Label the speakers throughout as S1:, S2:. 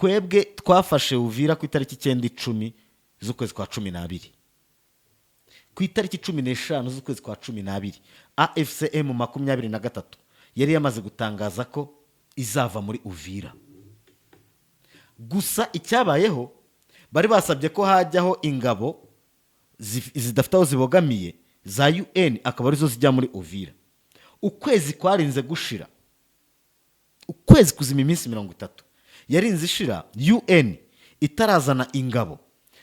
S1: twebwe twafashe Uvira ku itariki 9/10 z'ukwezi kwa 12. Ku itariki 15 z'ukwezi kwa 12 AFCM 23 yari yamaze gutangaza ko izava muri Uvira. Gusa icyabayeho bari basabye ko hajyaho ingabo zidafite aho zibogamiye za UN, akaba arizo zijya muri Uvira. Ukwezi kwarinze gushira, ukwezi kuzima iminsi 30 yarinze ishira, UN itarazana ingabo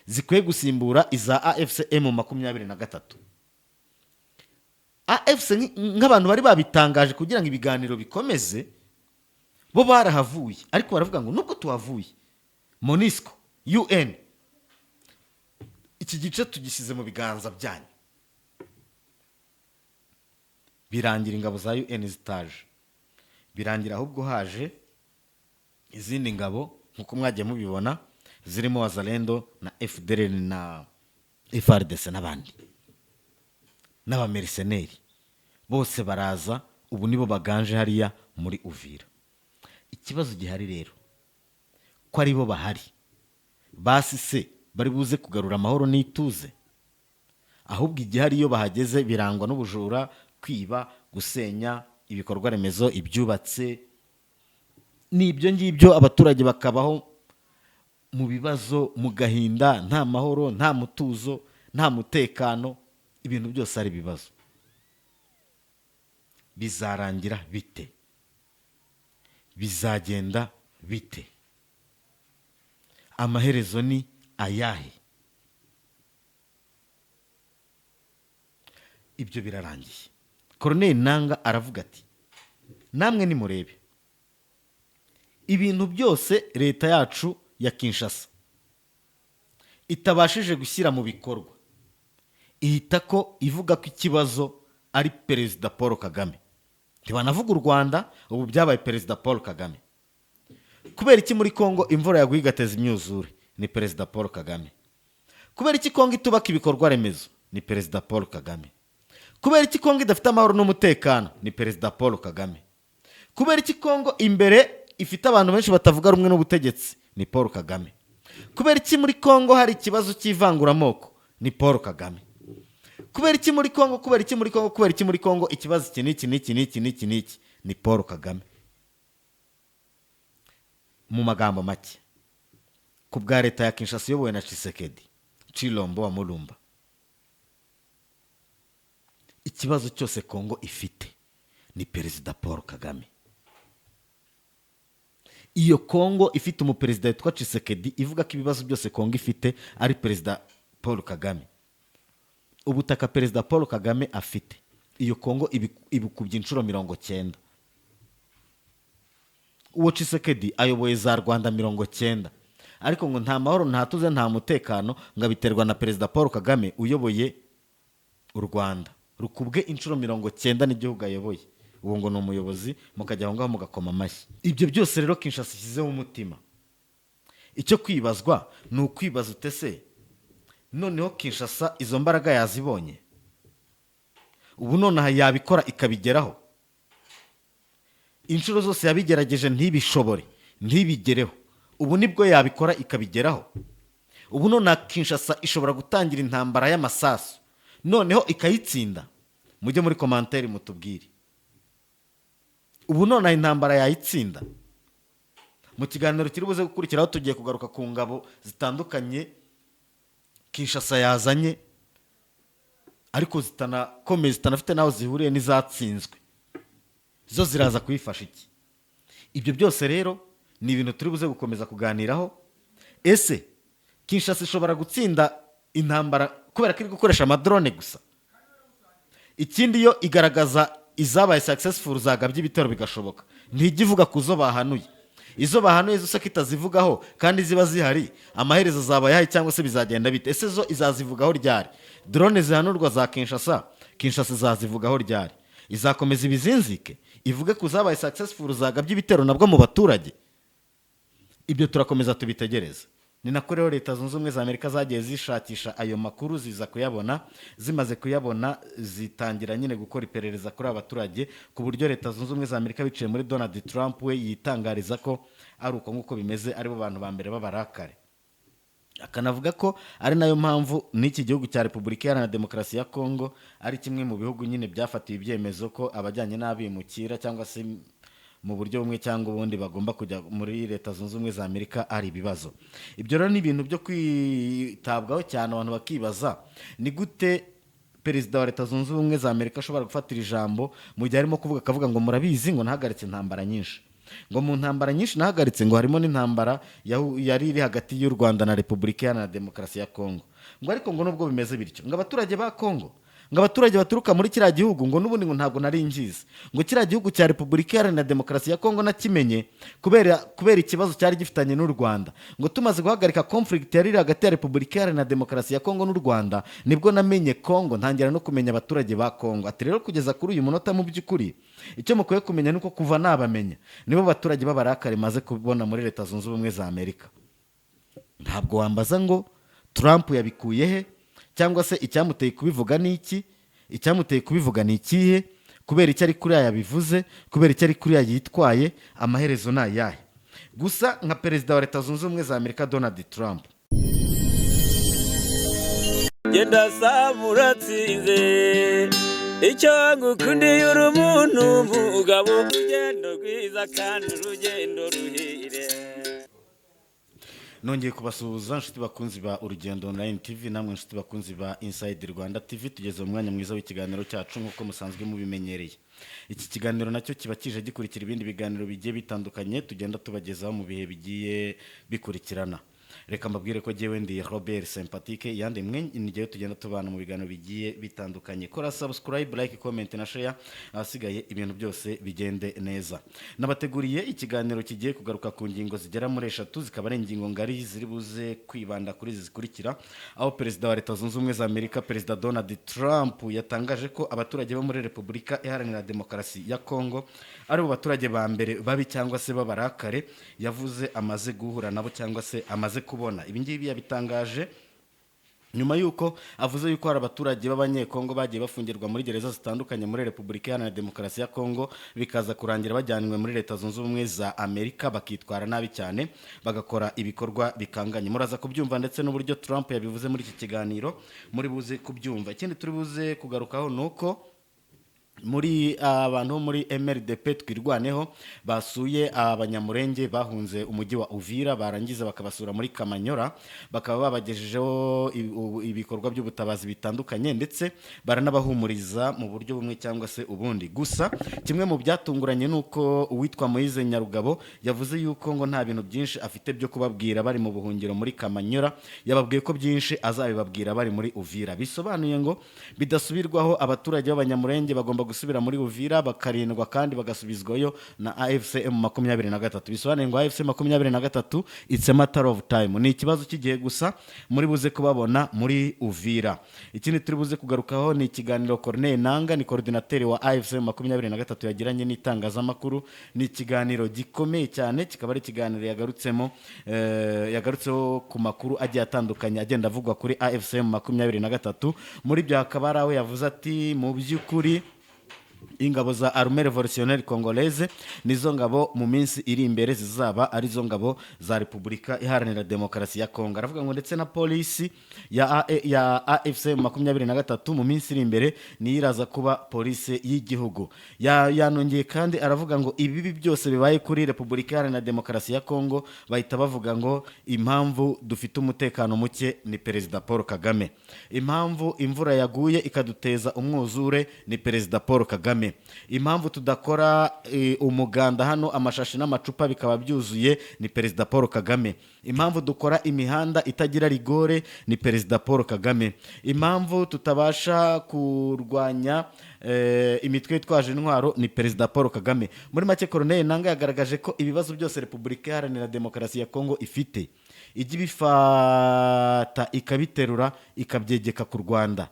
S1: zikwiye gusimbura iza AFCM 23. AFC nk'abantu bari babitangaje kugira ngo ibiganiro bikomeze, bo barahavuye, ariko baravuga ngo nubwo tuhavuye, MONUSCO, UN, iki gice tugisize mu biganza byanyu. Birangira ingabo za UN zitaje, birangira ahubwo haje izindi ngabo nkuko mwagiye mubibona, zirimo Wazalendo na FDLR na FARDC n'abandi n'abamerceneri. Bose baraza, ubu nibo baganje hariya muri Uvira. Ikibazo gihari rero ko ari bo bahari, basi se bari buze kugarura amahoro n'ituze? Ahubwo igihari iyo bahageze birangwa n'ubujura, kwiba, gusenya ibikorwa remezo, ibyubatse n'ibyo ngibyo, abaturage bakabaho mu bibazo, mu gahinda, nta mahoro, nta mutuzo, nta mutekano, ibintu byose ari bibazo. Bizarangira bite? Bizagenda bite? Amaherezo ni ayahe? Ibyo birarangiye. Colonel Nanga aravuga ati, namwe nimurebe ibintu byose leta yacu ya Kinshasa itabashije gushyira mu bikorwa, ihita ko ivuga ko ikibazo ari Perezida Paul Kagame. Ntibanavuga u Rwanda, ubu byabaye Perezida Paul Kagame. Kubera iki muri Kongo imvura yaguye igateza imyuzure? Ni Perezida Paul Kagame. Kubera iki Kongo itubaka ibikorwa remezo? Ni Perezida Paul Kagame. Kubera iki Kongo idafite amahoro n'umutekano? Ni Perezida Paul Kagame. Kubera iki Kongo imbere ifite abantu benshi batavuga rumwe n'ubutegetsi? Ni Paul Kagame. Kubera iki muri Kongo hari ikibazo cy'ivanguramoko? Ni Paul Kagame. Kubera iki muri Kongo, kubera iki muri Kongo, kubera iki muri Kongo ikibazo iki n'iki? Ni Paul Kagame. Mu magambo make, ku bwa leta ya Kinshasa iyobowe na Tshisekedi Tshilombo wa Mulumba, ikibazo cyose Kongo ifite ni Perezida Paul Kagame. Iyo Kongo ifite umuperezida witwa Tshisekedi ivuga ko ibibazo byose Kongo ifite ari Perezida Paul Kagame. Ubutaka Perezida Paul Kagame afite, iyo Kongo ibukubye inshuro 90. Uwo Tshisekedi ayoboye za Rwanda 90, ariko ngo nta mahoro, nta tuze, nta mutekano, ngo biterwa na Perezida Paul Kagame uyoboye u Rwanda rukubwe inshuro 90 n'igihugu ayoboye. Uwo ngo ni umuyobozi, mukajya aho ngaho mugakoma amashyi. Ibyo byose rero Kinshasa ishyizeho umutima. Icyo kwibazwa ni ukwibaza utese, noneho Kinshasa izo mbaraga yazibonye, ubu nonaha yabikora ikabigeraho? Inshuro zose yabigerageje ntibishobore, ntibigereho, ubu nibwo yabikora ikabigeraho? Ubu nonaha Kinshasa ishobora gutangira intambara y'amasasu, noneho ikayitsinda? Mujye muri commentaire mutubwire, ubu nonaha intambara yayitsinda? Mu kiganiro kiri buze gukurikiraho tugiye kugaruka ku ngabo zitandukanye Kinshasa yazanye, ariko zitanakomeye, zitanafite naho zihuriye n'izatsinzwe. Zo ziraza kuyifasha iki? Ibyo byose rero ni ibintu turi buze gukomeza kuganiraho. Ese Kinshasa ishobora gutsinda intambara kubera ko iri gukoresha amadrone gusa? Ikindi yo igaragaza izabaye successful zagabye ibitero bigashoboka, ntijya ivuga kuzo bahanuye. Izo bahanuye zose kitazivugaho kandi ziba zihari, amaherezo azaba yahe cyangwa se bizagenda bite? Ese zo izazivugaho ryari? Drone zihanurwa za Kinshasa izazivugaho ryari? Izakomeza ibizinzike ivuge kuzabaye successful zagabye ibitero nabwo mu baturage? Ibyo turakomeza tubitegereza. ni nako rero leta zunze ubumwe za amerika zagiye zishakisha ayo makuru ziza kuyabona, zimaze kuyabona zitangira nyine gukora iperereza kuri aba baturage, ku buryo leta zunze ubumwe za amerika biciye muri Donald Trump we yitangariza ko ari uko nguko bimeze, aribo bantu ba mbere b'abarakare. Akanavuga ko ari nayo mpamvu n'iki gihugu cya Repubulika Iharanira Demokarasi ya Kongo ari kimwe mu bihugu nyine byafatiwe ibyemezo ko abajyanye n'abimukira cyangwa se mu buryo bumwe cyangwa ubundi bagomba kujya muri leta zunze ubumwe za amerika ari ibibazo. Ibyo rero ni ibintu byo kwitabwaho cyane, abantu bakibaza ni gute perezida wa leta zunze ubumwe za amerika ashobora gufatira ijambo mu gihe arimo kuvuga, akavuga ngo murabizi ngo nahagaritse intambara nyinshi, ngo mu ntambara nyinshi nahagaritse ngo harimo n'intambara yari iri hagati y'u Rwanda na Repubulika Iharanira Demokarasi ya Kongo, ngo ariko ngo nubwo bimeze bityo ngo abaturage ba Kongo, ngo abaturage baturuka muri kiriya gihugu ngo n'ubundi ngo ntabwo nari ngizi, ngo kiriya gihugu cya Repubulika Iharanira Demokarasi ya Kongo nakimenye kubera ikibazo cyari gifitanye n'u Rwanda, ngo tumaze guhagarika conflict yari iri hagati ya Repubulika Iharanira Demokarasi ya Kongo n'u Rwanda nibwo namenye Kongo, ntangira no kumenya abaturage ba Kongo. Ati rero kugeza kuri uyu munota mu by'ukuri icyo mukwiye kumenya nuko kuva nabamenya nibo baturage b'abarakare maze kubona muri leta zunze ubumwe za Amerika. Ntabwo wambaza ngo Trump yabikuye he cyangwa se icyamuteye kubivuga ni iki, icyamuteye kubivuga ni ikihe, kubera icyo ari kuri aya bivuze, kubera icyo ari kuri aya yitwaye, amaherezo ni ayahe. Gusa nka perezida wa leta zunze ubumwe za Amerika Donald Trump,
S2: genda samuratsinze icyo ngukundiye uri umuntu mugabo, urugendo rwiza kandi urugendo ruhire.
S1: nongeye kubasuhuza inshuti bakunzi ba Urugendo Online TV, namwe inshuti bakunzi ba Inside Rwanda TV. Tugeze mu mwanya mwiza w'ikiganiro cyacu nk'uko musanzwe mubimenyereye. Iki kiganiro nacyo kiba kije gikurikira ibindi biganiro bigiye bitandukanye tugenda tubagezaho mu bihe bigiye bikurikirana. Reka mbabwire ko jewe ndi Robert Sympathique, yandi mwe ngiye tugenda tubana mu biganiro bigiye bitandukanye. Kora subscribe, like, comment na share, asigaye ibintu byose bigende neza. Nabateguriye ikiganiro kigiye kugaruka ku ngingo zigera muri 3, zikaba ari ingingo ngari ziri buze kwibanda kuri zikurikira. Aho perezida wa leta zunze ubumwe za Amerika, perezida Donald Trump, yatangaje ko abaturage bo muri Repubulika Iharanira Demokarasi ya Kongo ari bo baturage ba mbere babi cyangwa se b'abarakare yavuze amaze guhura nabo cyangwa se amaze kubona. Ibi ngibi yabitangaje nyuma yuko avuze yuko hari abaturage b'abanyekongo bagiye bafungirwa muri gereza zitandukanye muri Repubulika Iharanira Demokarasi ya Kongo, bikaza kurangira bajyanwe muri leta zunze ubumwe za Amerika bakitwara nabi cyane, bagakora ibikorwa bikanganye. Muraza kubyumva ndetse n'uburyo Trump yabivuze muri iki kiganiro muri buze kubyumva. Ikindi turi buze kugarukaho nuko muri abantu muri MRDP twirwaneho basuye abanyamurenge bahunze umujyi wa Uvira, barangiza bakabasura muri Kamanyora, bakaba babagejejeho ibikorwa by'ubutabazi bitandukanye ndetse baranabahumuriza mu buryo bumwe cyangwa se ubundi. Gusa kimwe mu byatunguranye nuko uwitwa Moise Nyarugabo yavuze yuko ngo nta bintu byinshi afite byo kubabwira bari mu buhungiro muri Kamanyora, yababwiye ko byinshi azabibabwira bari muri Uvira. Bisobanuye ngo bidasubirwaho abaturage b'abanyamurenge bagomba gusubira muri Uvira bakarindwa kandi bagasubizwayo na AFC M23. Bisobanuye ngo AFC M23 it's a matter of time, ni ikibazo cy'igihe gusa muri buze kubabona muri Uvira. Ikindi turi buze kugarukaho ni ikiganiro Corneille Nanga, ni coordinateur wa AFC M23 yagiranye n'itangazamakuru. Ni ikiganiro gikomeye cyane, kikaba ari ikiganiro yagarutseho ku makuru agiye atandukanye agenda avugwa kuri AFC M23. Muri byo hakaba ari aho yavuze ati mu by'ukuri ingabo za Armée Révolutionnaire Congolaise nizo ngabo mu minsi iri imbere zizaba ari zo ngabo za Repubulika Iharanira Demokarasi ya Kongo. Aravuga ngo ndetse na polisi ya AFC M23 mu minsi iri imbere niyiraza kuba polisi y'igihugu. Yanongeye kandi aravuga ngo ibi byose bibaye kuri Repubulika Iharanira Demokarasi ya Kongo bahita bavuga ngo impamvu dufite umutekano muke ni Perezida Paul Kagame, impamvu imvura yaguye ikaduteza umwuzure ni Perezida Paul Kagame, impamvu tudakora umuganda hano amashashi n'amacupa bikaba byuzuye ni Perezida Paul Kagame, impamvu dukora imihanda itagira rigore ni Perezida Paul Kagame, impamvu tutabasha kurwanya imitwe yitwaje intwaro ni Perezida Paul Kagame. Muri make Corneille Nanga yagaragaje ko ibibazo byose Repubulika Iharanira Demokarasi ya Kongo ifite ijya ibifata ikabiterura ikabyegeka ku Rwanda.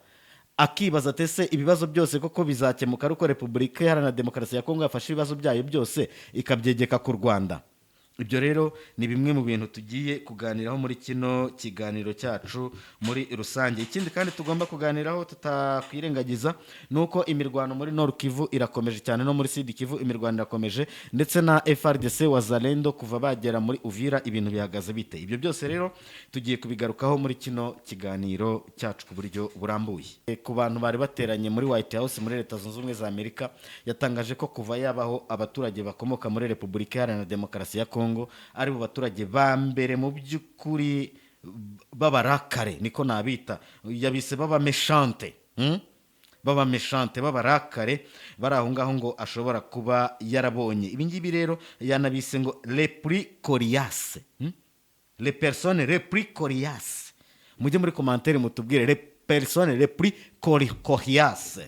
S1: Akibaza tese ibibazo byose koko bizakemuka ariko Repubulika Iharanira Demokarasi ya Kongo yafashe ibibazo byayo byose ikabyegeka ku Rwanda. ibyo rero ni bimwe mu bintu tugiye kuganiraho muri kino kiganiro cyacu muri rusange. Ikindi kandi tugomba kuganiraho tutakwirengagiza ni uko imirwano muri Nord Kivu irakomeje cyane, no muri Sud Kivu imirwano irakomeje, ndetse na FRDC Wazalendo kuva bagera muri Uvira ibintu bihagaze bite. Ibyo byose rero tugiye kubigarukaho muri kino kiganiro cyacu ku buryo burambuye. Ku bantu bari bateranye muri White House muri Leta Zunze Ubumwe za Amerika, yatangaje ko kuva yabaho abaturage bakomoka muri Repubulika Iharanira Demokarasi ya Kongo ari bo baturage ba mbere mu by'ukuri b'abarakare, niko nabita, yabise baba meshante, baba meshante, b'abarakare bari aho ngaho, ngo ashobora kuba yarabonye ibi ngibi. Rero yanabise ngo les plus coriaces, les personnes les plus coriaces. Mujye muri commentaire mutubwire les personnes les plus coriaces.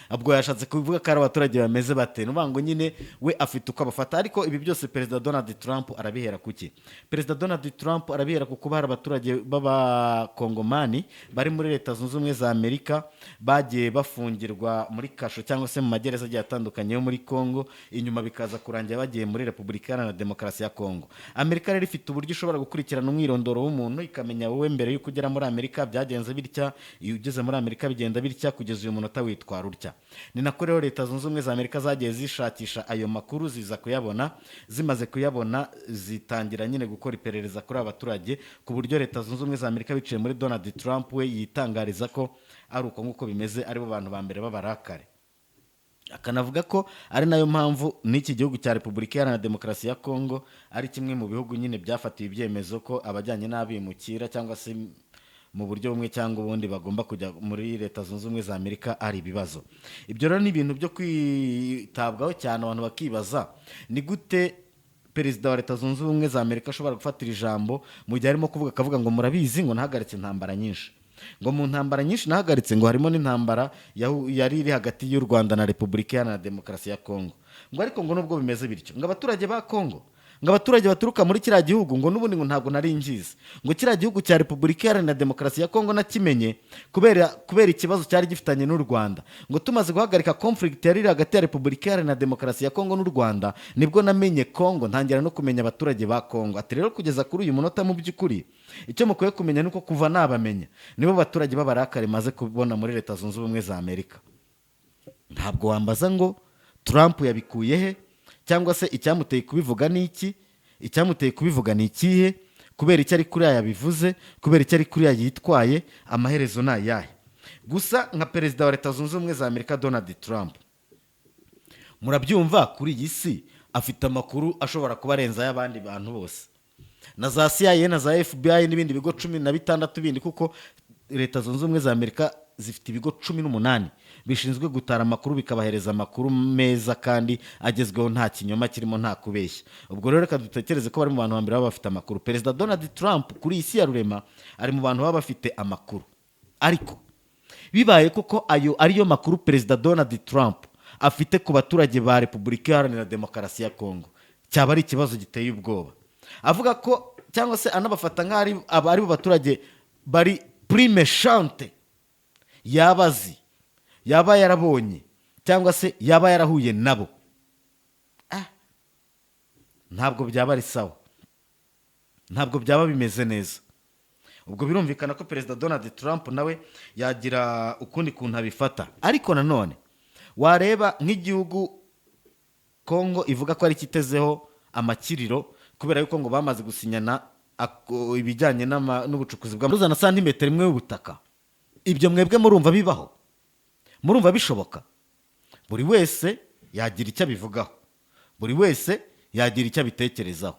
S1: Ubwo yashatse kuvuga ko ari abaturage bameze bate, nuvuga ngo nyine we afite uko abafata. Ariko ibi byose Perezida Donald Trump arabihera kuki? Perezida Donald Trump arabihera kuko hari abaturage b'abakongomani bari muri Leta Zunze Ubumwe za Amerika bagiye bafungirwa muri kasho cyangwa se mu magereza agiye atandukanye yo muri Kongo, inyuma bikaza kurangira bagiye muri Repubulika Iharanira Demokarasi ya Kongo. Amerika rero ifite uburyo ishobora gukurikirana umwirondoro w'umuntu, ikamenya wowe mbere y'uko ugera muri Amerika byagenze bitya, iyo ugeze muri Amerika bigenda bitya, kugeza uyu munota witwara utya. Ni nako rero Leta Zunze Ubumwe za Amerika zagiye zishakisha ayo makuru, ziza kuyabona, zimaze kuyabona zitangira nyine gukora iperereza kuri abaturage, ku buryo Leta Zunze Ubumwe za Amerika biciye muri Donald Trump we yitangariza ko ari uko nguko bimeze, ari bo bantu ba mbere b'abarakare. Akanavuga ko ari nayo mpamvu n'iki gihugu cya Repubulika Iharanira Demokarasi ya Kongo ari kimwe mu bihugu nyine byafatiwe ibyemezo ko abajyanye n'abimukira cyangwa se mu buryo bumwe cyangwa ubundi bagomba kujya muri Leta Zunze Ubumwe za Amerika ari ibibazo. Ibyo rero ni ibintu byo kwitabwaho cyane, abantu bakibaza ni gute Perezida wa Leta Zunze Ubumwe za Amerika ashobora gufatira ijambo mu gihe arimo kuvuga, akavuga ngo murabizi ngo nahagaritse intambara nyinshi, ngo mu ntambara nyinshi nahagaritse ngo harimo n'intambara yari iri hagati y'u Rwanda na Repubulika Iharanira Demokarasi ya Kongo, ngo ariko ngo nubwo bimeze bityo, ngo abaturage ba Kongo, ngo abaturage baturuka muri kiriya gihugu ngo n'ubundi ngo ntabwo nari ngizi, ngo kiriya gihugu cya Repubulika Iharanira Demokarasi ya Kongo nakimenye kubera ikibazo cyari gifitanye n'u Rwanda, ngo tumaze guhagarika conflict yari iri hagati ya Repubulika Iharanira Demokarasi ya Kongo n'u Rwanda nibwo namenye Kongo, ntangira no kumenya abaturage ba Kongo. Ati rero kugeza kuri uyu munota mu by'ukuri icyo mukwiye kumenya nuko kuva nabamenya nibo baturage b'abarakare maze kubona muri Leta Zunze Ubumwe za Amerika. Ntabwo wambaza ngo Trump yabikuye he, cyangwa se icyamuteye kubivuga ni iki, icyamuteye kubivuga ni ikihe, kubera icyo ari kuriya yabivuze, kubera icyo ari kuriya yitwaye, amaherezo ni ayahe. Gusa nka Perezida wa Leta Zunze Ubumwe za Amerika Donald Trump, murabyumva kuri iyi si afite amakuru ashobora kuba arenza y'abandi bantu bose, na za CIA na za FBI n'ibindi bigo 16 bindi, kuko Leta Zunze Ubumwe za Amerika zifite ibigo 18 bishinzwe gutara amakuru, bikabahereza amakuru meza kandi agezweho, nta kinyoma kirimo, nta kubeshya. Ubwo rero reka dutekereze ko bari mu bantu bambere baba bafite amakuru. Perezida Donald Trump kuri isi ya rurema ari mu bantu baba bafite amakuru, ariko bibaye kuko ayo ariyo makuru Perezida Donald Trump afite ku baturage ba Repubulika Iharanira Demokarasi ya Kongo, cyaba ari ikibazo giteye ubwoba. Avuga ko cyangwa se anabafata nk'ari bo baturage bari primeshante, yabazi, yaba yarabonye cyangwa se yaba yarahuye nabo, ntabwo byaba ari sawa, ntabwo byaba bimeze neza. Ubwo birumvikana ko Perezida Donald Trump nawe yagira ukundi kuntu abifata. Ariko nanone wareba nk'igihugu Kongo ivuga ko ari kitezeho amakiriro, kubera yuko ngo bamaze gusinyana ibijyanye n'ubucukuzi bwa santimetero imwe y'ubutaka. Ibyo mwebwe murumva bibaho? Murumva bishoboka? Buri wese yagira icyo abivugaho, buri wese yagira icyo abitekerezaho,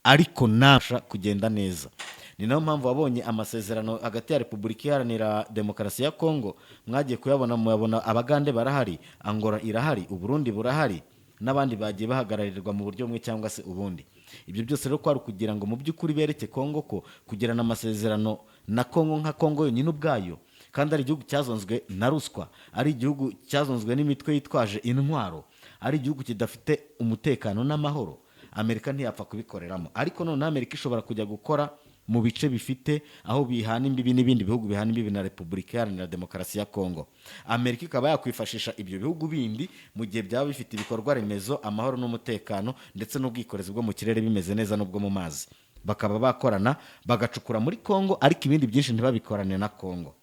S1: ariko ntabasha kugenda neza. Ni nayo mpamvu wabonye amasezerano hagati ya Repubulika Iharanira Demokarasi ya Kongo, mwagiye kuyabona, muyabona Abagande barahari, Angola irahari, Uburundi burahari, n'abandi bagiye bahagararirwa mu buryo bumwe cyangwa se ubundi. Ibyo byose rero kwari kugira ngo mu by'ukuri bereke Kongo ko kugirana amasezerano na Kongo nka Kongo yonyine ubwayo, kandi ari igihugu cyazonzwe na ruswa, ari igihugu cyazonzwe n'imitwe yitwaje intwaro, ari igihugu kidafite umutekano n'amahoro, Amerika ntiyapfa kubikoreramo. Ariko none Amerika ishobora kujya gukora mu bice bifite aho bihana imbibi n'ibindi bihugu bihana imbibi na Repubulika Iharanira Demokarasi ya Kongo. Amerika ikaba yakwifashisha ibyo bihugu bindi mu gihe byaba bifite ibikorwa remezo, amahoro n'umutekano ndetse n'ubwikorezi bwo mu kirere bimeze neza n'ubwo mu mazi, bakaba bakorana bagacukura muri Kongo, ariko ibindi byinshi ntibabikorane na Kongo.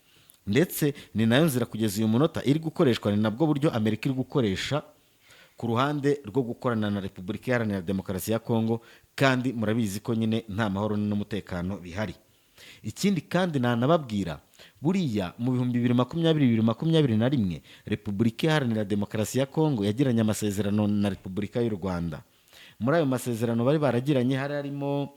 S1: Ndetse ni nayo nzira kugeza uyu munota iri gukoreshwa, ni nabwo buryo Amerika iri gukoresha ku ruhande rwo gukorana na Repubulika Iharanira Demokarasi ya Kongo, kandi murabizi ko nyine nta mahoro n'umutekano bihari. Ikindi kandi nanababwira, buriya mu 2020-2021 Repubulika Iharanira Demokarasi ya Kongo yagiranye amasezerano na Repubulika y'u Rwanda. Muri ayo masezerano bari baragiranye harimo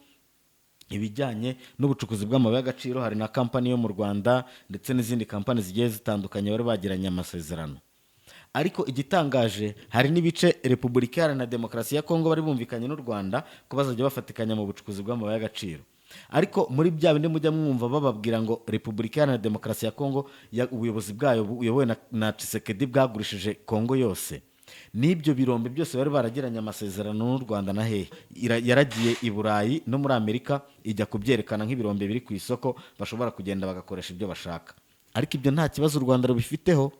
S1: ibijyanye n'ubucukuzi bw'amabuye y'agaciro, hari na kampani yo mu Rwanda ndetse n'izindi kampani zigiye zitandukanye bari bagiranye amasezerano. Ariko igitangaje, hari n'ibice Repubulika Iharanira Demokarasi ya Kongo bari bumvikanye n'u Rwanda ko bazajya bafatikanya mu bucukuzi bw'amabuye y'agaciro. Ariko muri bya bindi mujya mwumva bababwira ngo Repubulika Iharanira Demokarasi ya Kongo ubuyobozi bwayo buyobowe na Tshisekedi bwagurishije Kongo yose, n'ibyo birombe byose bari baragiranye amasezerano n'u Rwanda na hehe, yaragiye i Burayi no muri Amerika ijya kubyerekana nk'ibirombe biri ku isoko bashobora kugenda bagakoresha ibyo bashaka. Ariko ibyo nta kibazo u Rwanda rubifiteho,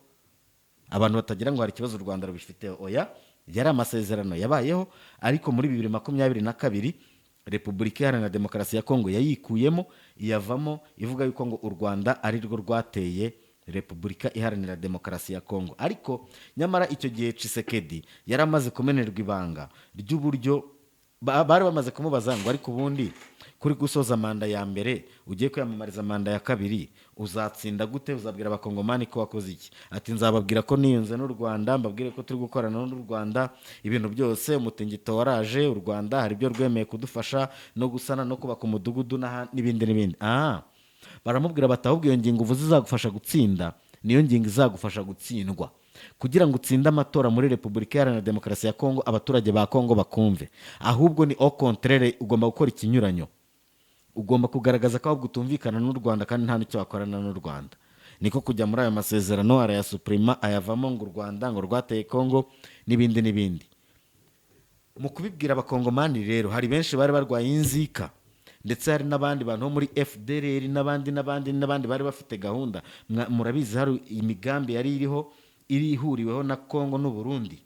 S1: abantu batagira ngo hari ikibazo u Rwanda rubifiteho. Oya, yari amasezerano yabayeho, ariko muri 2022 Repubulika Iharanira Demokarasi ya Kongo yayikuyemo iyavamo, ivuga yuko ngo u Rwanda ari rwo rwateye Repubulika Iharanira Demokarasi ya Kongo. Ariko nyamara icyo gihe Tshisekedi yari amaze kumenerwa ibanga ry'uburyo bari bamaze kumubaza ngo ariko ubundi kuri gusoza manda ya mbere ugiye kwiyamamariza manda ya kabiri uzatsinda gute, uzabwira abakongomani ko wakoze iki? Ati nzababwira ko niyunze n'u Rwanda, mbabwire ko turi gukorana n'u Rwanda ibintu byose, umutingito waraje, u Rwanda hari ibyo rwemeye kudufasha no gusana no kubaka umudugudu n'ibindi. Baramubwira bati ahubwo iyo ngingo uvuze izagufasha gutsinda niyo ngingo izagufasha gutsindwa. Kugira ngo utsinde amatora muri Repubulika Iharanira Demokarasi ya Kongo, abaturage ba Kongo bakumve, ahubwo ni au contraire, ugomba gukora ikinyuranyo. Ugomba kugaragaza ko ahubwo utumvikana n'u Rwanda kandi nta n'icyo wakorana n'u Rwanda. Niko kujya muri ayo masezerano arayasuprima, ayavamo ngo u Rwanda ngo rwateye Kongo n'ibindi. Mu kubibwira abakongomani rero, hari benshi bari barwaye inzika, ndetse hari n'abandi bantu bo muri FDLR n'abandi bari bafite gahunda. Murabizi hari imigambi yari ihuriweho na Kongo n'u Burundi.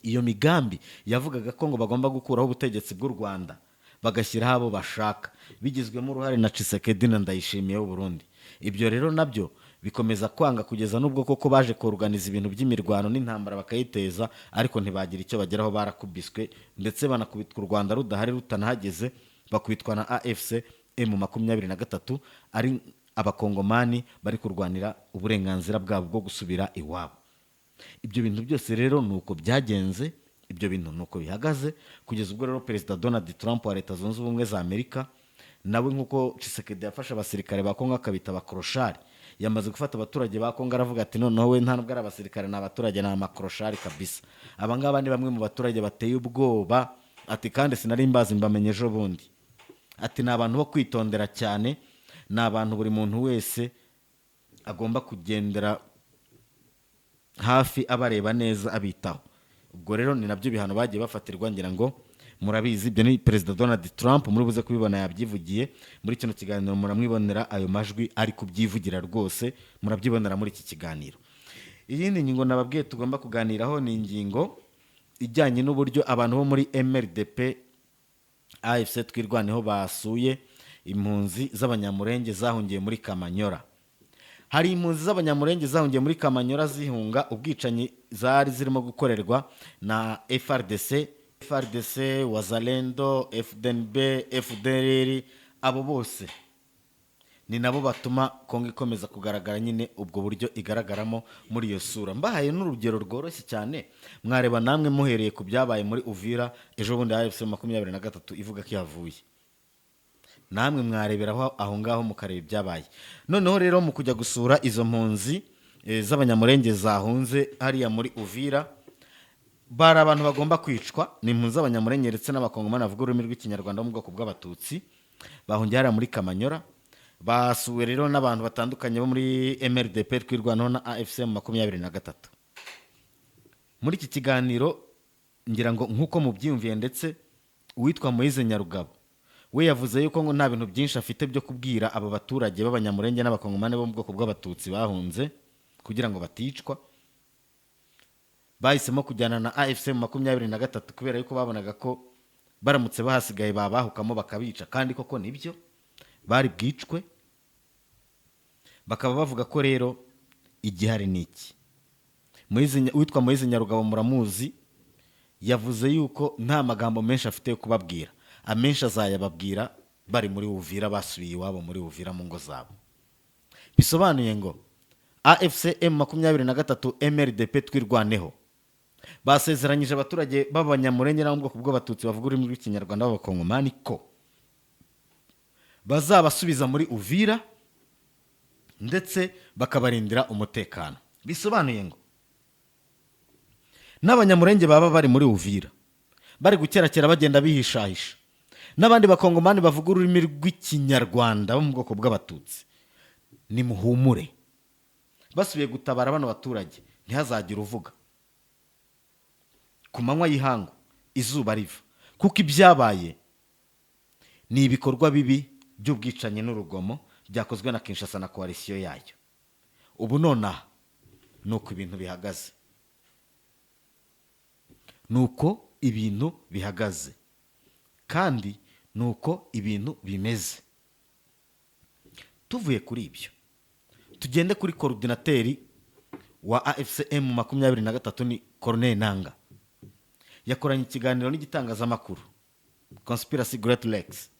S1: Iyo migambi yavugaga ko ngo bagomba gukuraho ubutegetsi bw'u Rwanda bagashyiraho abo bashaka, bigizwemo uruhare na Tshisekedi na Ndayishimiye w'u Burundi. Ibyo rero nabyo bikomeza kwanga kugeza n'ubwo koko baje kuorganiza ibintu by'imirwano n'intambara bakayiteza, ariko ntibagira icyo bageraho, barakubiswe ndetse banakubitwa u Rwanda rudahari rutanahageze, bakubitwa na AFC M23, ari abakongomani bari kurwanira uburenganzira bwabo bwo gusubira iwabo. Ibyo bintu byose rero nuko byagenze, ibyo bintu nuko bihagaze kugeza ubwo rero Perezida Donald Trump wa Leta Zunze Ubumwe za Amerika nawe nk'uko Tshisekedi yafashe abasirikare ba Kongo akabita abakroshari, yamaze gufata abaturage ba Kongo aravuga ati noneho we nta nubwo ari abasirikare, ni abaturage, ni amakroshari kabisa. Abangaba ni bamwe mu baturage bateye ubwoba, ati kandi sinari mbazi mbamenye ejo bundi. Ati ni abantu bo kwitondera cyane, ni abantu buri muntu wese agomba kugendera hafi abareba neza abitaho. Ubwo rero ni nabyo bihano bagiye bafatirwa, ngira ngo murabizi. Ibyo ni Perezida Donald Trump, muri buze kubibona yabyivugiye muri kino kiganiro, muramwibonera ayo majwi ari kubyivugira rwose, murabyibonera muri iki kiganiro. Iyindi ngingo nababwiye tugomba kuganiraho ni ingingo ijyanye n'uburyo abantu bo muri MRDP AFC twirwaneho basuye impunzi z'abanyamurenge zahungiye muri Kamanyora. Hari impunzi z'abanyamurenge zahungiye muri Kamanyora zihunga ubwicanyi zari zirimo gukorerwa na FRDC, Wazalendo, FDNB, FDLR. Abo bose ni nabo batuma Kongo ikomeza kugaragara nyine ubwo buryo igaragaramo muri iyo sura. Mbahaye n'urugero rworoshye cyane, mwareba namwe muhereye ku byabaye muri Uvira ejo bundi AFC 23 ivuga ko yavuye, namwe mwareberaho aho ngaho mukareba ibyabaye. Noneho rero mu kujya gusura izo mpunzi z'abanyamurenge zahunze hariya muri Uvira, bari abantu bagomba kwicwa, ni impunzi z'abanyamurenge ndetse n'abakongomani bavuga ururimi rw'ikinyarwanda mu bwoko bw'abatutsi, bahungiye hariya muri Kamanyora. Basuwe rero n'abantu batandukanye bo muri MRDP twirwanaho na AFC 23. Muri iki kiganiro ngira ngo nk'uko mubyiyumviye, ndetse uwitwa Moise Nyarugabo we yavuze yuko ngo nta bintu byinshi afite byo kubwira abo baturage b'abanyamurenge n'abakongomani bo mu bwoko bw'abatutsi bahunze kugira ngo baticwa. Bahisemo kujyana na AFC mu 23 kubera yuko babonaga ko baramutse bahasigaye babahukamo bakabica, kandi koko nibyo bari bwicwe. Bakaba bavuga ko rero igihari niki. Witwa Moise Nyarugabo muramuzi, yavuze yuko nta magambo menshi afite yo kubabwira, amenshi azayababwira bari muri Uvira, basubiye iwabo muri Uvira mu ngo zabo. Bisobanuye ngo AFC M23 MRDP twirwaneho basezeranyije abaturage b'abanyamurenge n'abo mu bwoko bw'abatutsi bavuga ururimi rw'ikinyarwanda b'abakongomani ko bazabasubiza muri Uvira ndetse bakabarindira umutekano. Bisobanuye ngo n'abanyamurenge baba bari muri Uvira bari gukerakera bagenda bihishahisha, n'abandi bakongomani bavuga ururimi rw'ikinyarwanda bo mu bwoko bw'abatutsi, ni muhumure, basubiye gutabara bano baturage ntihazagire uvuga ku manywa y'ihangu izuba riva, kuko ibyabaye ni ibikorwa bibi by'ubwicanyi n'urugomo byakozwe na Kinshasa na koalisiyo yayo. Ubu nonaha nuko ibintu bihagaze, nuko ibintu bihagaze kandi nuko ibintu bimeze. Tuvuye kuri ibyo tugende kuri koordinateri wa AFC M23 ni Corneille Nangaa. Yakoranye ikiganiro n'igitangazamakuru Conspiracy Great Lakes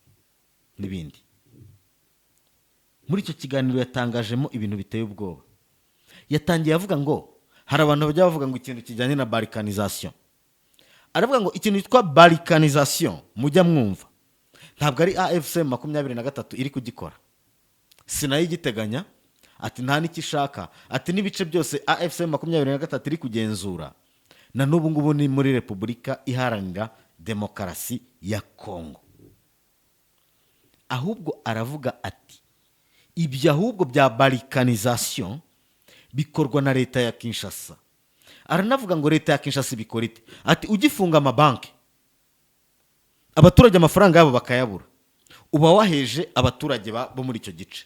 S1: n'ibindi. Muri icyo kiganiro yatangajemo ibintu biteye ubwoba. Yatangiye avuga ngo hari abantu bajya bavuga ngo ikintu kijyanye na balkanization. Aravuga ngo ikintu cyitwa balkanization mujya mwumva ntabwo ari AFC 23 iri kugikora, sinayigiteganya, ati nta n'ikishaka, ati n'ibice byose AFC 23 iri kugenzura na n'ubu ngubu ni muri Repubulika Iharanira Demokarasi ya Kongo. Ahubwo aravuga ati ibyo ahubwo bya balkanization bikorwa na leta ya Kinshasa. Aranavuga ngo leta ya Kinshasa bikora ite, ati ugifunga amabanki abaturage amafaranga yabo bakayabura, uba waheje abaturage bo muri icyo gice.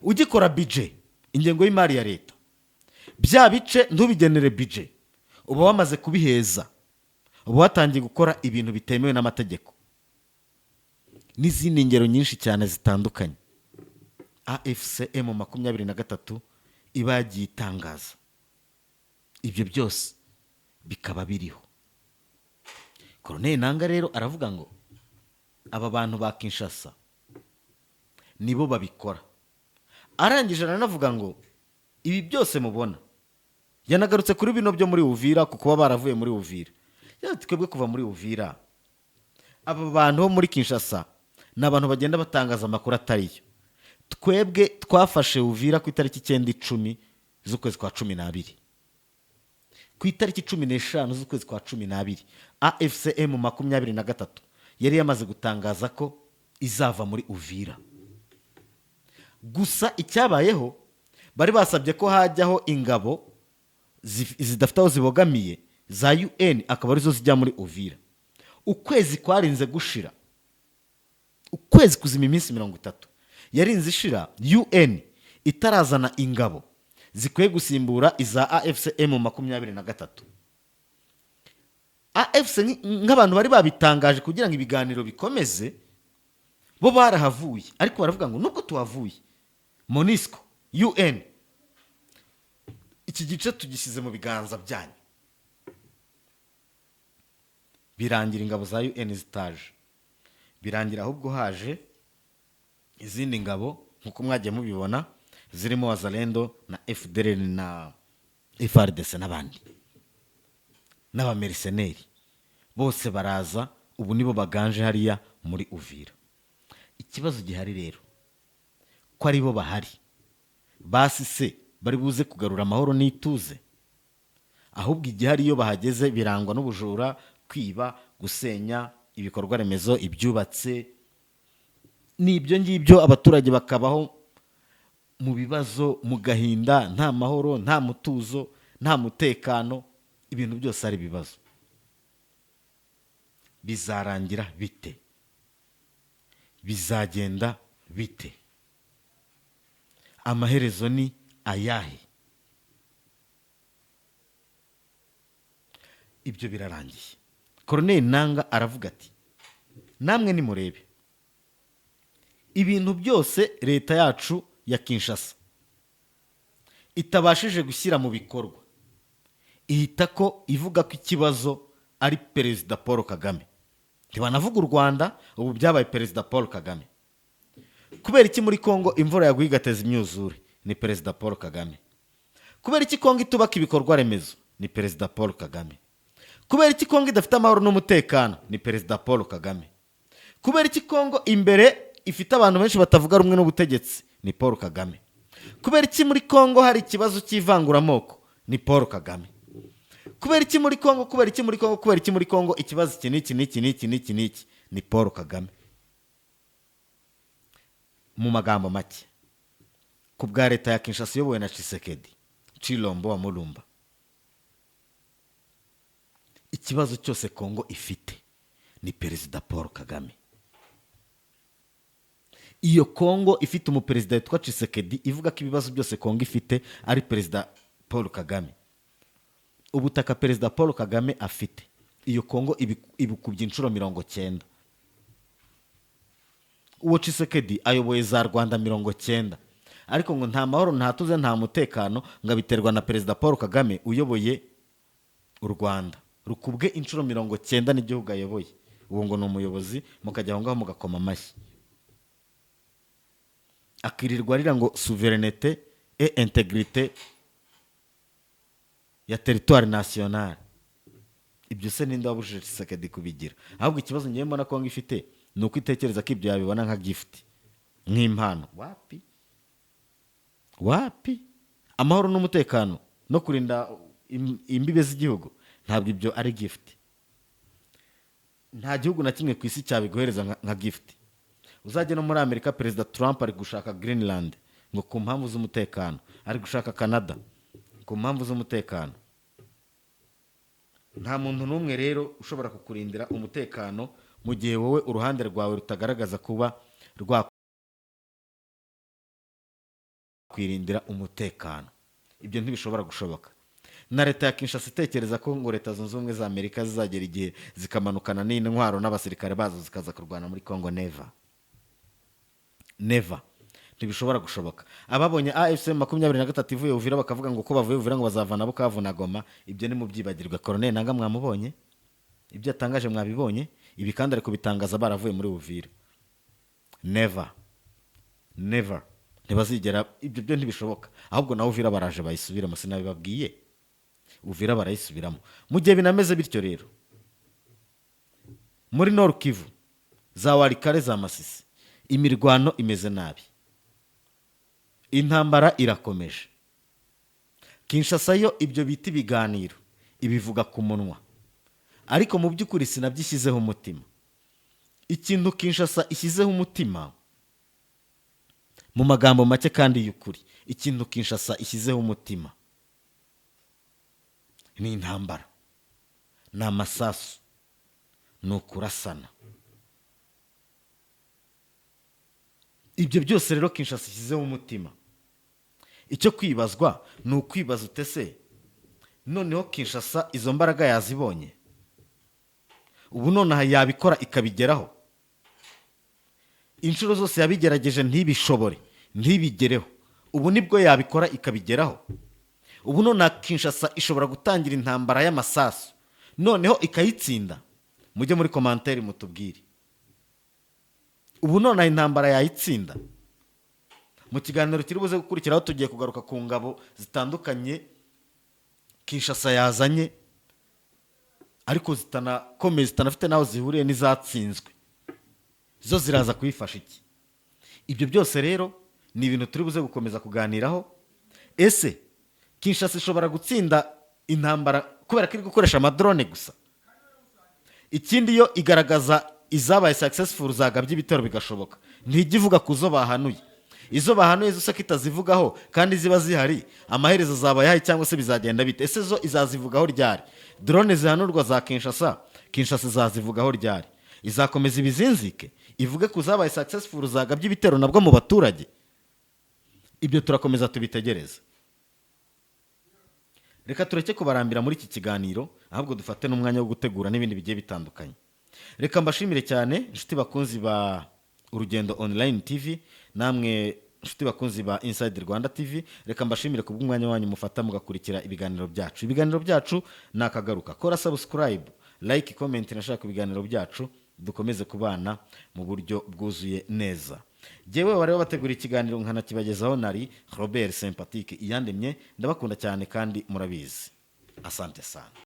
S1: Ugikora budget, ingengo y'imari ya leta, bya bice ntubigenere budget, uba wamaze kubiheza, uba watangiye gukora ibintu bitemewe n'amategeko. N'izindi ngero nyinshi cyane zitandukanye AFC M23 iba yagiye itangaza. Ibyo byose bikaba biriho. Corneille Nangaa rero aravuga ngo aba bantu ba Kinshasa nibo babikora. Arangije aranavuga ngo ibi byose mubona, yanagarutse kuri bino byo muri Uvira kuko baba baravuye muri Uvira. Twebwe kuva muri Uvira, aba bantu bo muri Kinshasa ni abantu bagenda batangaza amakuru atariyo. Twebwe twafashe Uvira ku itariki 9/10 z'ukwezi kwa 12. Ku itariki 15 z'ukwezi kwa 12 AFC M23 yari yamaze gutangaza ko izava muri Uvira. Gusa icyabayeho bari basabye ko hajyaho ingabo zidafite aho zibogamiye za UN, akaba arizo zijya muri Uvira. Ukwezi kwarinze gushira, ukwezi kuzima iminsi 30 yarinze ishira UN itarazana ingabo zikwiye gusimbura iza AFC M23. AFC nk'abantu bari babitangaje kugira ngo ibiganiro bikomeze, bo barahavuye, ariko baravuga ngo nubwo tuhavuye MONUSCO UN iki gice tugisize mu biganza byanyu. Birangira ingabo za UN zitaje, birangira ahubwo haje izindi ngabo nkuko mwagiye mubibona zirimo Wazalendo na FDLR na FARDC n'abandi n'abamerceneri. Bose baraza, ubu nibo baganje hariya muri Uvira. Ikibazo gihari rero ko ari bo bahari, basi se bari buze kugarura amahoro n'ituze? Ahubwo igihari iyo bahageze birangwa n'ubujura, kwiba, gusenya ibikorwa remezo, ibyubatse n'ibyo ngibyo, abaturage bakabaho mu bibazo, mu gahinda, nta mahoro, nta mutuzo, nta mutekano, ibintu byose ari bibazo. Bizarangira bite? bizagenda bite? Amaherezo ni ayahe? Ibyo birarangiye. Colonel Nanga aravuga ati namwe nimurebe ibintu byose leta yacu ya Kinshasa itabashije gushyira mu bikorwa, ihita ko ivuga ko ikibazo ari Perezida Paul Kagame. Ntibanavuga u Rwanda, ubu byabaye Perezida Paul Kagame. Kubera iki muri Kongo imvura yaguye igateza imyuzure? Ni Perezida Paul Kagame. Kubera iki Kongo itubaka ibikorwa remezo? Ni Perezida Paul Kagame. Kubera iki Kongo idafite amahoro n'umutekano? Ni Perezida Paul Kagame. Kubera iki Kongo imbere ifite abantu benshi batavuga rumwe n'ubutegetsi? Ni Paul Kagame. Kubera iki muri Kongo hari ikibazo cy'ivanguramoko? Ni Paul Kagame. Kubera iki muri Kongo, kubera iki muri Kongo, kubera iki muri Kongo ikibazo iki n'iki? Ni Paul Kagame. Mu magambo make, ku bwa leta ya Kinshasa iyobowe na Tshisekedi Tshilombo wa Mulumba, ikibazo cyose Kongo ifite ni Perezida Paul Kagame. Iyo Kongo ifite umuperezida witwa Tshisekedi ivuga ko ibibazo byose Kongo ifite ari Perezida Paul Kagame. Ubutaka Perezida Paul Kagame afite, iyo Kongo ibukubye inshuro 90. Uwo Tshisekedi ayoboye za Rwanda 90, ariko ngo nta mahoro, nta tuze, nta mutekano, ngo abiterwa na Perezida Paul Kagame uyoboye u Rwanda rukubwe inshuro 90 n'igihugu ayoboye. Uwo ngo ni umuyobozi, mukajya aho ngaho mugakoma amashyi, akirirwa arira ngo souveraineté et intégrité ya territoire national. Ibyo se ninde wabujije Tshisekedi kubigira? Ahubwo ikibazo ngiye mbona Kongo ifite ni uko itekereza ko ibyo yabibona nka gift, nk'impano. Wapi amahoro n'umutekano no kurinda imbibe z'igihugu, ntabwo ibyo ari gift. Nta gihugu na kimwe ku isi cyabiguhereza nka gift. Uzajya no muri Amerika, Perezida Trump ari gushaka Greenland ngo ku mpamvu z'umutekano, ari gushaka Canada ku mpamvu z'umutekano. Nta muntu n'umwe rero ushobora kukurindira umutekano mu gihe wowe uruhande rwawe rutagaragaza kuba rwakwirindira umutekano. Ibyo ntibishobora gushoboka. Na leta ya Kinshasa itekereza ko ngo Leta Zunze Ubumwe za Amerika zizagera igihe zikamanukana n'intwaro n'abasirikare bazo zikaza kurwana muri Kongo. Never. Ntibishobora gushoboka. Ababonye AFC 23 ivuye Uvira bakavuga ngo ko bavuye Uvira ngo bazavana Bukavu na Goma, ibyo ni mu byibagirwa. Colonel Nanga mwamubonye, ibyo atangaje mwabibonye, ibi kandi ari kubitangaza baravuye muri Uvira. Never. Ntibazigera, ibyo byo ntibishoboka. Ahubwo na Uvira baraje bayisubiramo, sinabibabwiye. Uvira barayisubiramo. Mu gihe binameze bityo rero, muri Nord Kivu za Walikale za Masisi imirwano imeze nabi, intambara irakomeje. Kinshasa yo ibyo biti biganiro ibivuga ku munwa, ariko mu by'ukuri sinabyishyizeho umutima. Ikintu Kinshasa ishyizeho umutima, mu magambo make kandi y'ukuri, ikintu Kinshasa ishyizeho umutima ni intambara, ni amasasu, ni ukurasana. Ibyo byose rero Kinshasa ishyizeho umutima. Icyo kwibazwa ni ukwibaza utese noneho Kinshasa izo mbaraga yazibonye, ubu nonaha yabikora ikabigeraho? Inshuro zose yabigerageje ntibishobore, ntibigereho, ubu nibwo yabikora ikabigeraho? Ubu nonaha Kinshasa ishobora gutangira intambara y'amasasu noneho ikayitsinda? Mujye muri commentaire mutubwire, ubu nonaha intambara yayitsinda? Mu kiganiro kiri buze gukurikiraho tugiye kugaruka ku ngabo zitandukanye Kinshasa yazanye, ariko zitanakomeye, zitanafite naho zihuriye n'izatsinzwe. Zo ziraza kuyifasha iki? Ibyo byose rero ni ibintu turi buze gukomeza kuganiraho. Ese Kinshasa ishobora gutsinda intambara kubera ko iri gukoresha amadrone gusa? Ikindi yo igaragaza izabaye successful zagabye ibitero bigashoboka, ntijya ivuga ku zo bahanuye. Izo bahanuye zose kitazivugaho kandi ziba zihari, amaherezo zaba yahi cyangwa se bizagenda bite? Ese zo izazivugaho ryari? Drone zihanurwa za Kinshasa izazivugaho ryari? Izakomeza ibizinzike? ivuge ku zabaye successful zagabye ibitero nabwo mu baturage? Ibyo turakomeza tubitegereza. Reka tureke kubarambira muri iki kiganiro, ahubwo dufate n'umwanya wo gutegura n'ibindi bigiye bitandukanye. Reka mbashimire cyane inshuti bakunzi ba Urugendo Online TV, namwe inshuti bakunzi ba Inside Rwanda TV. Reka mbashimire ku bw'umwanya wanyu mufata mugakurikira ibiganiro byacu. Ibiganiro byacu nakagaruka. Kora subscribe, like, comment nashaka ibiganiro byacu, dukomeze kubana mu buryo bwuzuye neza. Jewe bareba bategura ikiganiro nkanakibagezaho nari Robert Sympathique Iyandemye. Ndabakunda cyane kandi murabizi. Asante sana.